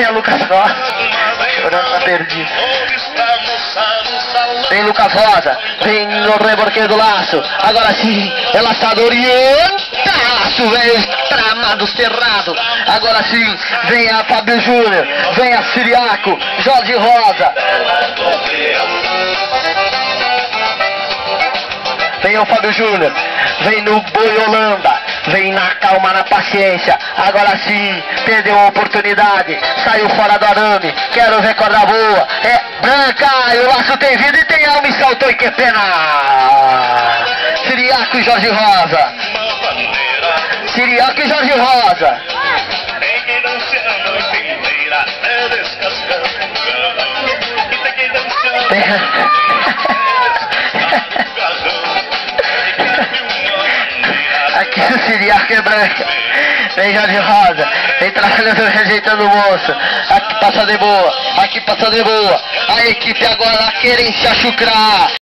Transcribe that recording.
Vem a Lucas Rosa. Chorando, tá perdido. Vem Lucas Rosa. Vem no reborqueio do laço. Agora sim. É laçado orientaço, velho. Tramado cerrado. Agora sim. Vem a Fábio Júnior. Vem a Siriaco. Jorge Rosa. Vem o Fábio Júnior. Vem no Boi Holanda. Vem na calma, na paciência. Agora sim, perdeu a oportunidade. Saiu fora do arame. Quero ver corda boa. É branca. E o laço tem vida e tem alma. E saltou e que pena. Siriaco e Jorge Rosa. Siriaco e Jorge Rosa. Aqui o Siriaco é branca. Vem Jorge Rosa. Vem trabalhando, rejeitando o moço. Aqui passa de boa. Aqui passa de boa. A equipe agora querem se achucrar.